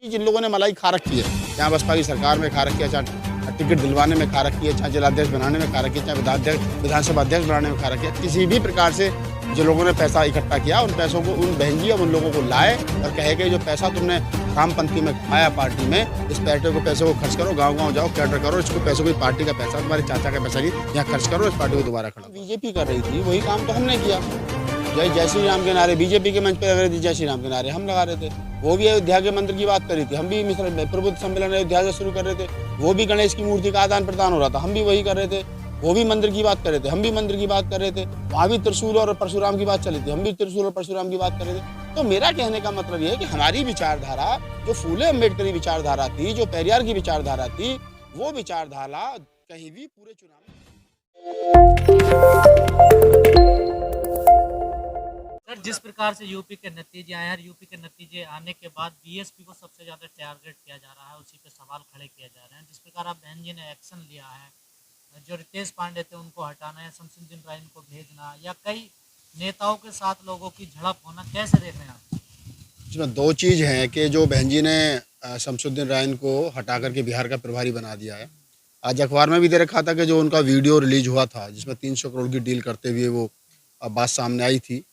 जिन लोगों ने मलाई खा रखी है, चाहे बसपा की सरकार में खा रखी है, चाहे टिकट दिलवाने में खा रखी है, चाहे जिलाध्यक्ष बनाने में खा रखी है, चाहे विधानसभा अध्यक्ष बनाने में खा रखी है, किसी भी प्रकार से जो लोगों ने पैसा इकट्ठा किया उन पैसों को उन बहन जी और उन लोगों को लाए और कहे कि जो पैसा तुमने रामपंथी में कमाया पार्टी में, इस पैसे को खर्च करो, गाँव-गाँव जाओ, कैडर करो, इसको पैसों को पार्टी का पैसा, तुम्हारे चाचा का पैसा नहीं, यहाँ खर्च करो, इस पार्टी को दोबारा खड़ा। बीजेपी कर रही थी वही काम तो हमने किया। जय श्री राम के नारे बीजेपी के मंच पर लग रहे थे, जय श्री राम के नारे हम लगा रहे थे। वो भी अयोध्या के मंदिर की बात कर रही थी, हम भी मिश्र प्रबुद्ध सम्मेलन अयोध्या से शुरू कर रहे थे। वो भी गणेश की मूर्ति का आदान प्रदान हो रहा था, हम भी वही कर रहे थे। वो भी मंदिर की बात कर रहे थे, हम भी मंदिर की बात कर रहे थे। वहाँ भी त्रिशूल और परशुराम की बात चली थी, हम भी त्रिशूल और परशुराम की बात कर रहे थे। तो मेरा कहने का मतलब ये है कि हमारी विचारधारा जो फूले अम्बेडकरी विचारधारा थी, जो पेरियार की विचारधारा थी, वो विचारधारा कहीं भी पूरे चुनाव में। सर, जिस प्रकार से यूपी के नतीजे आए हैं, यूपी के नतीजे आने के बाद बीएसपी को सबसे ज़्यादा टारगेट किया जा रहा है, उसी पे सवाल खड़े किए जा रहे हैं। जिस प्रकार आप बहन जी ने एक्शन लिया है, जो रितेश पांडे थे उनको हटाना है, शमसुद्दीन राय को भेजना या कई नेताओं के साथ लोगों की झड़प होना, कैसे देख रहे हैं आप? इसमें दो चीज़ हैं कि जो बहन जी ने शमसुद्दीन राय को हटा करके बिहार का प्रभारी बना दिया है। आज अखबार में भी दे रखा था कि जो उनका वीडियो रिलीज हुआ था जिसमें 300 करोड़ की डील करते हुए वो बात सामने आई थी।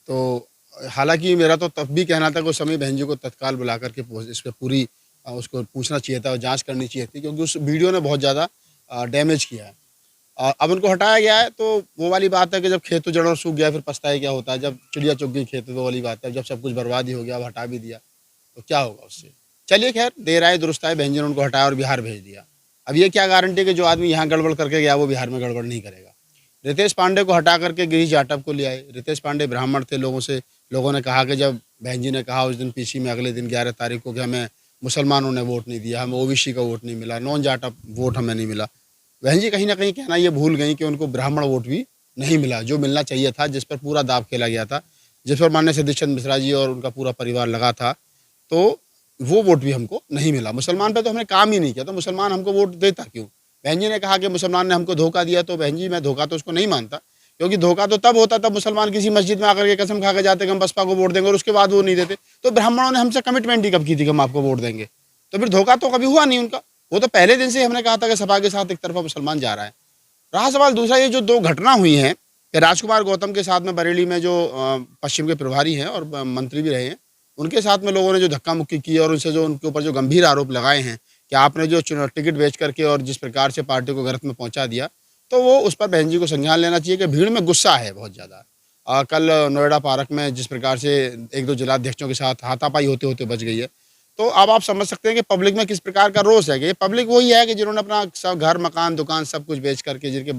तो हालांकि मेरा तो तब भी कहना था कि उस समय बहन जी को तत्काल बुला करके इस पर पूरी उसको पूछना चाहिए था और जांच करनी चाहिए थी, क्योंकि उस वीडियो ने बहुत ज़्यादा डैमेज किया है। अब उनको हटाया गया है तो वो वाली बात है कि जब खेत उजड़ और सूख गया फिर पछताए क्या होता है। जब चिड़िया चुग गई खेत, वो वाली बात है। जब सब कुछ बर्बाद ही हो गया, अब हटा भी दिया तो क्या होगा उससे। चलिए खैर, देर आए दुरुस्त आए, बहन जी ने उनको हटाया और बिहार भेज दिया। अब ये क्या गारंटी है कि जो आदमी यहाँ गड़बड़ करके गया वो बिहार में गड़बड़ नहीं करेगा। रितेश पांडे को हटा करके गिरीश जाटव को ले आए। रितेश पांडे ब्राह्मण थे, लोगों ने कहा कि जब बहन जी ने कहा उस दिन पीसी में अगले दिन 11 तारीख को कि हमें मुसलमानों ने वोट नहीं दिया, हमें ओबीसी का वोट नहीं मिला, नॉन जाटव वोट हमें नहीं मिला। बहन जी कहीं ना कहीं कहना ये भूल गई कि उनको ब्राह्मण वोट भी नहीं मिला, जो मिलना चाहिए था, जिस पर पूरा दाव खेला गया था, जिस पर माननीय सतीश चंद्र मिश्रा जी और उनका पूरा परिवार लगा था, तो वो वोट भी हमको नहीं मिला। मुसलमान पे तो हमने काम ही नहीं किया, तो मुसलमान हमको वोट देता क्यों। बहन जी ने कहा कि मुसलमान ने हमको धोखा दिया, तो बहन जी मैं धोखा तो उसको नहीं मानता, क्योंकि धोखा तो तब होता तब मुसलमान किसी मस्जिद में आकर के कसम खा के जाते कि हम बसपा को वोट देंगे और उसके बाद वो नहीं देते। तो ब्राह्मणों ने हमसे कमिटमेंट ही कब की थी कि हम आपको वोट देंगे, तो फिर धोखा तो कभी हुआ नहीं उनका। वो तो पहले दिन से हमने कहा था कि सपा के साथ एक तरफा मुसलमान जा रहा है। रहा सवाल दूसरा, ये जो दो घटना हुई हैं कि राजकुमार गौतम के साथ में बरेली में जो पश्चिम के प्रभारी हैं और मंत्री भी रहे हैं, उनके साथ में लोगों ने जो धक्का मुक्की की और उनसे जो उनके ऊपर जो गंभीर आरोप लगाए हैं कि आपने जो टिकट बेच करके और जिस प्रकार से पार्टी को गर्त में पहुंचा दिया, तो वो उस पर बहन जी को संज्ञान लेना चाहिए कि भीड़ में गुस्सा है बहुत ज़्यादा। कल नोएडा पार्क में जिस प्रकार से एक दो जिलाध्यक्षों के साथ हाथापाई होते होते बच गई है, तो अब आप समझ सकते हैं कि पब्लिक में किस प्रकार का रोष है। कि ये पब्लिक वही है कि जिन्होंने अपना सब घर मकान दुकान सब कुछ बेच करके, जिनके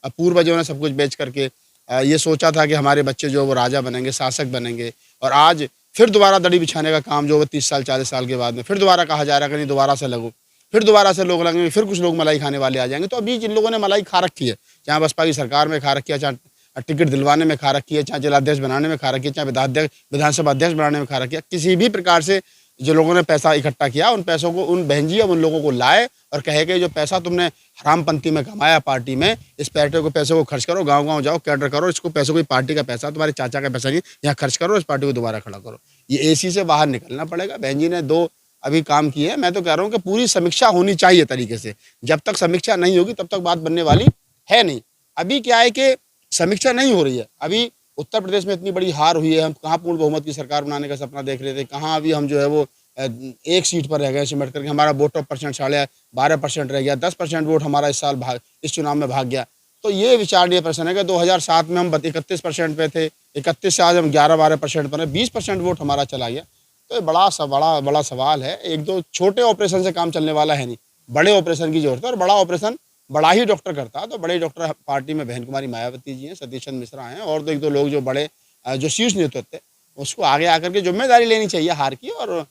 पूर्वजों ने सब कुछ बेच करके ये सोचा था कि हमारे बच्चे जो वो राजा बनेंगे, शासक बनेंगे, और आज फिर दोबारा दड़ी बिछाने का काम जो वो 30 साल 40 साल के बाद में फिर दोबारा कहा जा रहा है कि नहीं दोबारा से लगो, फिर दोबारा से लोग लगेंगे, फिर कुछ लोग मलाई खाने वाले आ जाएंगे। तो अभी जिन लोगों ने मलाई खा रखी है, चाहे बसपा की सरकार में खा रखी है, चाहे टिकट दिलवाने में खा रखी है, चाहे जिलाध्यक्ष बनाने में खा रखी है, चाहे विधानसभा अध्यक्ष बनाने में खा रखी है, किसी भी प्रकार से जो लोगों ने पैसा इकट्ठा किया उन पैसों को उन बहन जी और उन लोगों को लाए और कहे कि जो पैसा तुमने हरामपंथी में कमाया पार्टी में, इस पैसे को खर्च करो, गाँव-गाँव जाओ, कैडर करो, इसको पैसों को पार्टी का पैसा, तुम्हारे चाचा का पैसा नहीं, यहाँ खर्च करो, इस पार्टी को दोबारा खड़ा करो। ये एसी से बाहर निकलना पड़ेगा। बहन जी ने 2 अभी काम किए हैं। मैं तो कह रहा हूँ कि पूरी समीक्षा होनी चाहिए तरीके से। जब तक समीक्षा नहीं होगी तब तक बात बनने वाली है नहीं। अभी क्या है कि समीक्षा नहीं हो रही है। अभी उत्तर प्रदेश में इतनी बड़ी हार हुई है, हम कहाँ पूर्ण बहुमत की सरकार बनाने का सपना देख रहे थे, कहाँ अभी हम जो है वो एक सीट पर रह गए सिमट करके। हमारा वोट ऑफ परसेंट 12.5% रह गया, 10% वोट हमारा इस साल इस चुनाव में भाग गया। तो ये विचारणीय प्रश्न है कि 2007 में हम 31% पे थे, 31 से आज हम 11-12% पर हैं, 20% वोट हमारा चला गया। तो ये बड़ा सवाल है। एक दो छोटे ऑपरेशन से काम चलने वाला है नहीं, बड़े ऑपरेशन की जरूरत है, और बड़ा ऑपरेशन बड़ा ही डॉक्टर करता है। तो बड़े डॉक्टर पार्टी में बहन कुमारी मायावती जी हैं, सतीश चंद्र मिश्रा हैं, और एक दो लोग जो बड़े जो शीर्ष नेतृत्व है उसको आगे आकर के जिम्मेदारी लेनी चाहिए हार की, और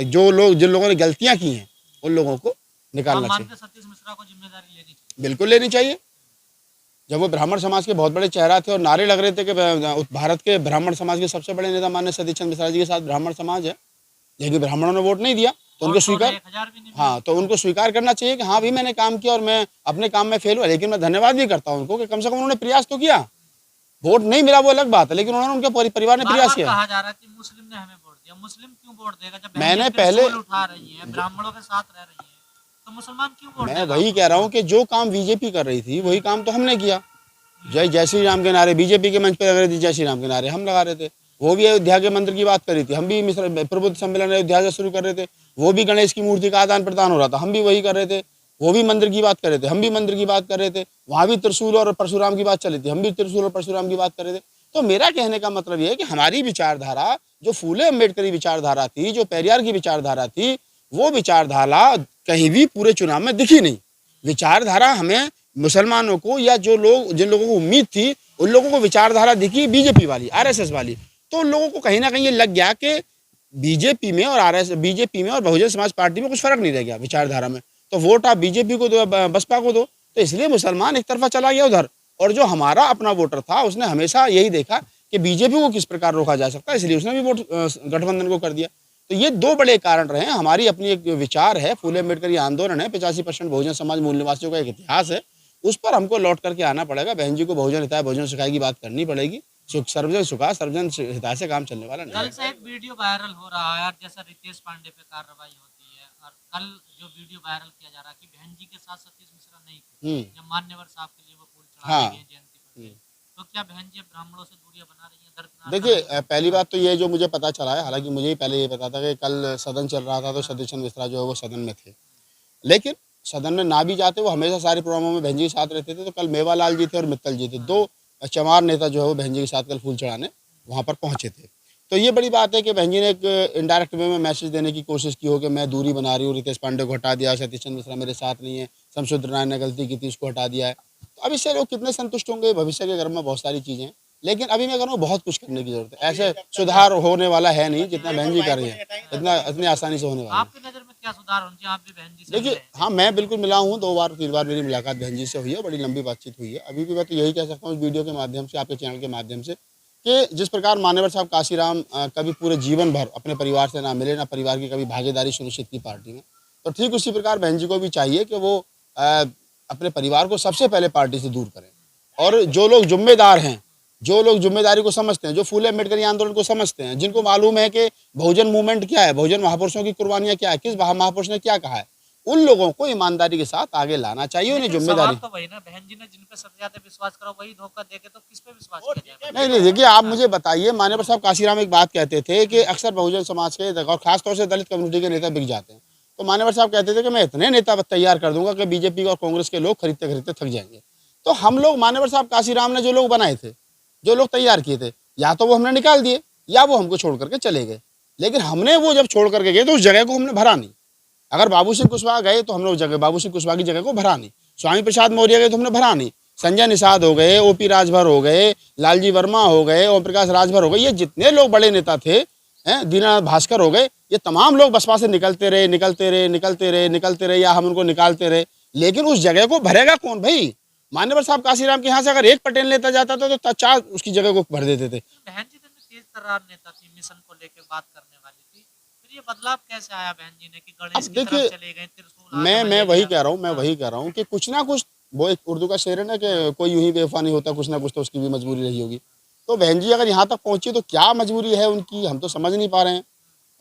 जो लोग जिन लोगों ने गलतियां की हैं उन लोगों को निकालना चाहिए। सतीश मिश्रा को जिम्मेदारी लेनी चाहिए? बिल्कुल लेनी चाहिए। जब वो ब्राह्मण समाज के बहुत बड़े चेहरा थे और नारे लग रहे थे कि भारत के ब्राह्मण समाज के सबसे बड़े नेता माननीय सतीश चंद्र मिश्रा जी के साथ ब्राह्मण समाज है, लेकिन ब्राह्मणों ने वोट नहीं दिया, तो उनको स्वीकार करना चाहिए कि हाँ भी मैंने काम किया और मैं अपने काम में फेल हुआ। लेकिन मैं धन्यवाद भी करता हूँ उनको कि कम से कम उन्होंने प्रयास तो किया। वोट नहीं मिला वो अलग बात है, लेकिन उन्होंने उनके परिवार ने प्रयास किया। कहा जा रहा है कि मुस्लिम ने हमें वोट दिया, देगा, मुस्लिम क्यों वोट देगा? जब मैंने बहनें पहले त्रिशूल उठा रही है, ब्राह्मणों के साथ रह रही है, तो मुसलमान क्यों वोट मैं देगा वही आपको? कह रहा हूँ कि जो काम बीजेपी कर रही थी वही काम तो हमने किया। जय जय श्री राम के नारे बीजेपी के मंच पर लग रहे थे, जय श्री राम के नारे हम लगा रहे थे। वो भी अयोध्या के मंदिर की बात कर रही थी, हम भी मिश्र प्रबुद्ध सम्मेलन अयोध्या से शुरू कर रहे थे। वो भी गणेश की मूर्ति का आदान प्रदान हो रहा था, हम भी वही कर रहे थे। वो भी मंदिर की बात कर रहे थे, हम भी मंदिर की बात कर रहे थे। वहाँ भी त्रिशूल और परशुराम की बात चली थी, हम भी त्रिशूल और परशुराम की बात कर रहे थे। तो मेरा कहने का मतलब ये है कि हमारी विचारधारा जो फूले अम्बेडकरी विचारधारा थी, जो पेरियार की विचारधारा थी, वो विचारधारा कहीं भी पूरे चुनाव में दिखी नहीं। विचारधारा हमें मुसलमानों को या जो लोग जिन लोगों को उम्मीद थी उन लोगों को विचारधारा दिखी बीजेपी वाली, आरएसएस वाली। तो उन लोगों को कहीं ना कहीं ये लग गया कि बीजेपी में और बहुजन समाज पार्टी में कुछ फर्क नहीं रह गया विचारधारा में, तो वोट आप बीजेपी को दो, बसपा को दो। तो इसलिए मुसलमान एक तरफा चला गया उधर, और जो हमारा अपना वोटर था उसने हमेशा यही देखा कि बीजेपी को किस प्रकार रोका जा सकता है, इसलिए उसने भी वोट गठबंधन को कर दिया। तो ये दो बड़े कारण रहे। हमारी अपनी एक विचार है, फूले अम्बेडकर आंदोलन है, 85% बहुजन समाज मूल निवासियों का एक इतिहास है, उस पर हमको लौट करके आना पड़ेगा। बहन जी को बहुजन हिताय बहुजन सुखाय की बात करनी पड़ेगी। सर्वजन सुखा सर्वजन हिताय से काम चलने वाला नहीं कल है। से एक वीडियो वायरल हो रहा है, और जैसा रितेश पांडे पे कार्रवाई होती है, और कल जो वीडियो वायरल किया जा रहा है कि बहन जी के साथ सतीश मिश्रा नहीं थे, जब मान्यवर साहब के लिए वो फूल चढ़ाने गए जयंती पर, तो क्या बहन जी ब्राह्मणों से दूरियां बना रही हैं, दरकिनार कर रही हैं? देखिए, पहली बात तो ये जो मुझे पता चला है, हालांकि मुझे ही पहले ये पता था कि कल सदन चल रहा था तो सतीश चंद्र मिश्रा जो है वो सदन में थे, लेकिन सदन में ना भी जाते, वो हमेशा सारे प्रोग्रामों में बहन जी के साथ रहते थे। तो कल मेवालाल जी थे और मित्तल जी थे, दो चमार नेता जो है वो बहन जी के साथ कल फूल चढ़ाने वहाँ पर पहुँचे थे। तो ये बड़ी बात है कि बहन जी ने एक इनडायरेक्ट वे में मैसेज देने की कोशिश की हो कि मैं दूरी बना रही हूँ, रितेश पांडे को हटा दिया, सतीश चंद्र मिश्रा मेरे साथ नहीं है, शमशुद्र राय ने गलती की थी उसको हटा दिया है। तो अब इससे लोग कितने संतुष्ट होंगे, भविष्य के गर्भ में बहुत सारी चीज़ें हैं, लेकिन अभी मैं कह रहा हूँ बहुत कुछ करने की जरूरत है। ऐसे सुधार होने वाला है नहीं जितना बहन जी कर रही है, इतनी आसानी से होने वाला है। आपकी नजर में क्या सुधार होने चाहिए? आप भी बहन जी से देखिए, मिले हैं। हाँ, मैं बिल्कुल मिला हूँ, 2 बार 3 बार मेरी मुलाकात बहन जी से हुई है, बड़ी लंबी बातचीत हुई है। अभी भी मैं तो यही कह सकता हूँ इस वीडियो के माध्यम से, आपके चैनल के माध्यम से, कि जिस प्रकार मान्यवर साहब काशीराम कभी पूरे जीवन भर अपने परिवार से ना मिले, ना परिवार की कभी भागीदारी सुनिश्चित की पार्टी में, तो ठीक उसी प्रकार बहन जी को भी चाहिए कि वो अपने परिवार को सबसे पहले पार्टी से दूर करें। और जो लोग जिम्मेदार हैं, जो लोग जिम्मेदारी को समझते हैं, जो फूले अम्बेडकर आंदोलन को समझते हैं, जिनको मालूम है कि बहुजन मूवमेंट क्या है, बहुजन महापुरुषों की कुर्बानियां क्या है, किस महापुरुष ने क्या कहा है, उन लोगों को ईमानदारी के साथ आगे लाना चाहिए, उन्हें लेकिन जिम्मेदारी। सवाल तो वही ना, बहन जी ने जिन पे सबसे ज्यादा विश्वास करा वही धोखा देके तो किस पे विश्वास किया जाएगा? नहीं, देखिए, आप मुझे बताइए, मान्यवर साहब काशीराम एक बात कहते थे कि अक्सर बहुजन समाज के और खासतौर से दलित कम्युनिटी के नेता बिक जाते हैं। तो मान्यवर साहब कहते थे कि मैं इतने नेता तैयार कर दूंगा कि बीजेपी और कांग्रेस के लोग खरीदते खरीदते थक जाएंगे। तो हम लोग, मान्यवर साहब काशीराम ने जो लोग बनाए थे, जो लोग तैयार किए थे, या तो वो हमने निकाल दिए या वो हमको छोड़ करके चले गए। लेकिन हमने वो जब छोड़ करके गए तो उस जगह को हमने भरा नहीं। अगर बाबू सिंह कुशवाहा गए तो हम लोग जगह बाबू सिंह कुशवाहा की जगह को भरा नहीं। स्वामी प्रसाद मौर्य गए तो हमने भरा नहीं। संजय निषाद हो गए, ओपी राजभर हो गए, लालजी वर्मा हो गए, ओम प्रकाश राजभर हो गए, ये जितने लोग बड़े नेता थे, दीनानाथ भास्कर हो गए, ये तमाम लोग बसपा से निकलते रहे, निकलते रहे, निकलते रहे, निकलते रहे, या हम उनको निकालते रहे। लेकिन उस जगह को भरेगा कौन भाई? मान्यवर साहब काशीराम के यहाँ से अगर एक पटेल नेता जाता था तो 4 उसकी जगह को भर देते थे। बहन जी तो तेज तर्रार नेता थी, मिशन को लेकर बात करने वाली थी, फिर ये बदलाव कैसे आया बहन जी ने कि गणेश की तरफ देखिए, चले गए, त्रिशूल मैं वही कह रहा हूँ कि कुछ ना कुछ, वो एक उर्दू का शेर है ना कि कोई यूं ही बेवफा नहीं होता, कुछ ना कुछ तो उसकी भी मजबूरी रही होगी। तो बहन जी अगर यहाँ तक पहुंची तो क्या मजबूरी है उनकी, हम तो समझ नहीं पा रहे हैं।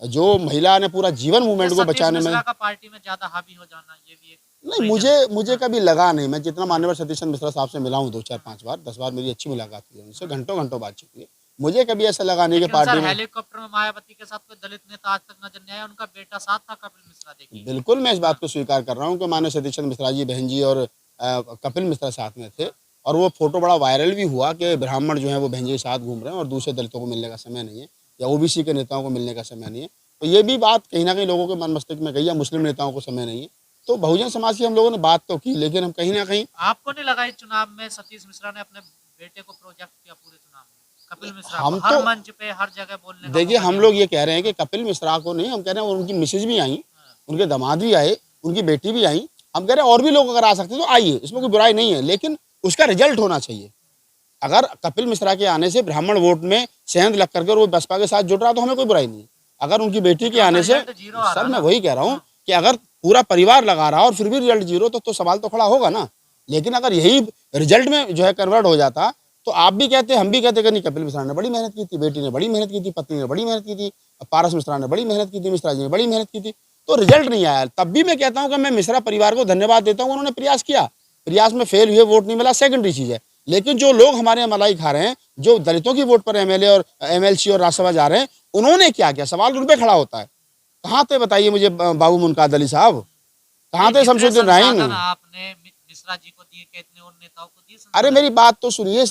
जो महिला ने पूरा जीवन मूवमेंट को बचाने में, का पार्टी में ज्यादा हावी हो जाना, ये भी एक नहीं, मुझे कभी लगा नहीं। मैं जितना मान्यवर सतीश चंद्र मिश्रा साहब से मिला हूँ 2 4 5 बार, 10 बार मेरी अच्छी मुलाकात हुई है उनसे, घंटों बातचीत हुई है। मुझे कभी ऐसा लगा नहीं कि लेकिन सर, पार्टी में। हेलीकॉप्टर में मायावती के साथ कोई दलित नेता आज तक नजर नहीं आया, उनका बेटा साथ था कपिल मिश्रा। देखिए, बिल्कुल मैं इस बात को स्वीकार कर रहा हूँ कि माननीय सतीश चंद्र मिश्रा जी, बहन जी और कपिल मिश्रा साथ में थे, और वो फोटो बड़ा वायरल भी हुआ कि ब्राह्मण जो है वो बहन जी के साथ घूम रहे हैं और दूसरे दलितों को मिलने का समय नहीं है, या ओबीसी के नेताओं को मिलने का समय नहीं है। तो ये भी बात कहीं ना कहीं लोगों के मन मस्तिष्क में गई, या मुस्लिम नेताओं को समय नहीं है। तो बहुजन समाज की हम लोगों ने बात तो की, लेकिन हम कहीं ना कहीं, आपको नहीं लगा इस चुनाव में सतीश मिश्रा ने अपने बेटे को प्रोजेक्ट किया पूरे चुनाव में? कपिल मिश्रा हम को हर तो मंच पे हर जगह बोलने का देखिए, मौका हम दिया। लोग ये कह रहे हैं कि कपिल मिश्रा को नहीं, हम कह रहे हैं उनकी मिसेज भी आई, उनके दामाद भी आए, उनकी बेटी भी आई। हम कह रहे हैं और भी लोग अगर आ सकते तो आइए, इसमें कोई बुराई नहीं है, लेकिन उसका रिजल्ट होना चाहिए। अगर कपिल मिश्रा के आने से ब्राह्मण वोट में सेंध लग करके वो बसपा के साथ जुड़ रहा तो हमें कोई बुराई नहीं है। अगर उनकी बेटी के आने से, सर मैं वही कह रहा हूँ कि अगर पूरा परिवार लगा रहा और फिर भी रिजल्ट 0 तो सवाल तो खड़ा होगा ना। लेकिन अगर यही रिजल्ट में जो है कन्वर्ट हो जाता तो आप भी कहते, हम भी कहते कि नहीं, कपिल मिश्रा ने बड़ी मेहनत की थी, बेटी ने बड़ी मेहनत की थी, पत्नी ने बड़ी मेहनत की थी, पारस मिश्रा ने बड़ी मेहनत की थी, मिश्रा जी ने बड़ी मेहनत की थी, तो रिजल्ट नहीं आया। तब भी मैं कहता हूँ कि मैं मिश्रा परिवार को धन्यवाद देता हूँ, उन्होंने प्रयास किया, प्रयास में फेल हुए, वोट नहीं मिला, सेकेंडरी चीज़ है। लेकिन जो लोग हमारे यहाँ मलाई खा रहे हैं, जो दलितों की वोट पर एमएलए और एमएलसी और राज्यसभा जा रहे हैं, उन्होंने क्या किया, सवाल उन पर खड़ा होता है। कहाँ थे बताइए मुझे बाबू मुनकाद अली साहब, कहाँ थे शमसुद्दीन राइन? आपने मिश्रा जी को दिए, कितने और नेताओं को दिए? अरे मेरी बात तो सुनिए,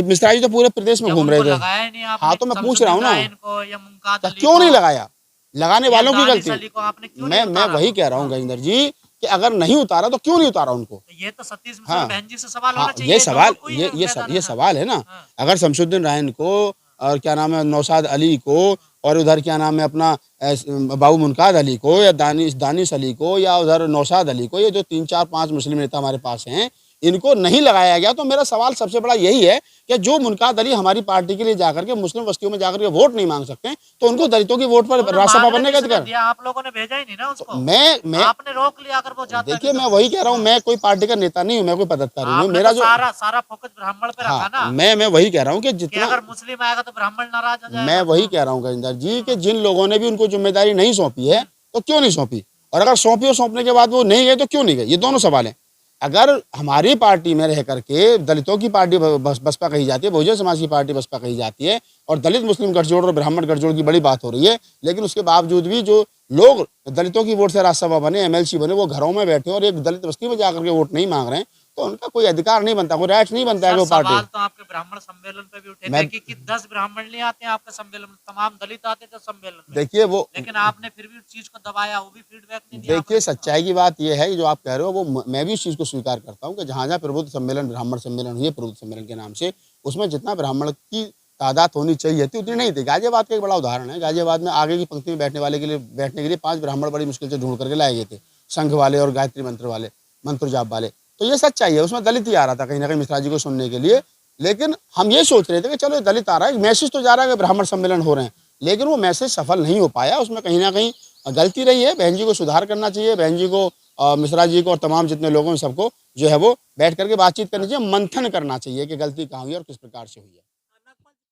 मिश्रा जी तो पूरे प्रदेश में घूम रहे थे। लगाया नहीं आपने, हाँ तो मैं पूछ रहा हूँ ना, को या मुनकाद अली क्यों नहीं लगाया? लगाने वालों की दानिश गलती। अली को आपने क्यों नहीं मैं वही कह रहा हूँ गजेंद्र जी कि अगर नहीं उतारा तो क्यों नहीं उतारा उनको? तो ये तो सतीश मिश्र हाँ बहन जी से सवाल होना हाँ, चाहिए। ये सवाल, ये ये सवाल है ना। हाँ। अगर शमसुद्दीन रायन को और क्या नाम है नौशाद अली को, और उधर क्या नाम है अपना बाबू मुनकाद अली को, या दानिश अली को, या उधर नौशाद अली को, ये जो 3 4 5 मुस्लिम नेता हमारे पास हैं, इनको नहीं लगाया गया, तो मेरा सवाल सबसे बड़ा यही है कि जो मुनकाद अली हमारी पार्टी के लिए जाकर के मुस्लिम बस्तियों में जाकर के वोट नहीं मांग सकते, तो उनको दलितों की वोट पर राज्यसभा बनने का अधिकार। आप लोगों ने भेजा ही नहीं ना उसको। मैं आपने रोक लिया अगर वो जाता। देखिए मैं वही कह रहा हूँ, मैं कोई पार्टी का नेता नहीं हूँ, मैं कोई पदाधिकारी नहीं हूँ, मेरा तो जो सारा फोकस ब्राह्मण पे रखा ना। मैं वही कह रहा हूँ कि जितना अगर मुस्लिम आएगा तो ब्राह्मण नाराज हो जाएगा। मैं वही कह रहा हूँ गजेंद्र जी कि जिन लोगों ने भी उनको जिम्मेदारी नहीं सौंपी है, तो क्यों नहीं सौंपी, और अगर सौंपी और सौंपने के बाद वो नहीं गए तो क्यों नहीं गए, ये दोनों सवाल हैं। अगर हमारी पार्टी में रह करके दलितों की पार्टी बसपा कही जाती है, बहुजन समाज की पार्टी बसपा कही जाती है, और दलित मुस्लिम गठजोड़ और ब्राह्मण गठजोड़ की बड़ी बात हो रही है, लेकिन उसके बावजूद भी जो लोग दलितों की वोट से राज्यसभा बने, एमएलसी बने, वो घरों में बैठे और एक दलित बस्ती में जाकर के वोट नहीं मांग रहे हैं, तो उनका कोई अधिकार नहीं बनता, कोई राइट नहीं बनता है वो पार्टी। सवाल तो आपके ब्राह्मण सम्मेलन पे भी उठे थे कि 10 ब्राह्मण नहीं आते हैं आपके सम्मेलन में, तमाम दलित आते थे सम्मेलन में। देखिए वो, लेकिन आपने फिर भी उस चीज को दबाया, वो भी फीडबैक नहीं दिया। देखिए सच्चाई की बात यह है कि जो आप कह रहे हो वो मैं भी उस चीज़ को स्वीकार करता हूँ कि जहाँ जहाँ प्रबुद्ध सम्मेलन, ब्राह्मण सम्मेलन हुए प्रबुद्ध सम्मेलन के नाम से, उसमें जितना ब्राह्मण की तादाद होनी चाहिए थी उतनी नहीं थी। गाजियाबाद का एक बड़ा उदाहरण है, गाजियाबाद में आगे की पंक्ति में बैठने के लिए 5 ब्राह्मण बड़ी मुश्किल से ढूंढ करके लाए गए थे, संघ वाले और गायत्री मंत्र वाले, मंत्र जाप वाले। तो ये सच्चाई है, उसमें दलित ही आ रहा था कहीं ना कहीं मिश्रा जी को सुनने के लिए। लेकिन हम ये सोच रहे थे कि चलो दलित आ रहा है, मैसेज तो जा रहा है कि ब्राह्मण सम्मेलन हो रहे हैं, लेकिन वो मैसेज सफल नहीं हो पाया, उसमें कहीं ना कहीं गलती रही है। बहन जी को सुधार करना चाहिए, बहन जी को, मिश्रा जी को और तमाम जितने लोगों सबको जो है वो बैठ करके बातचीत करनी चाहिए, मंथन करना चाहिए कि गलती कहाँ हुई और किस प्रकार से हुई है।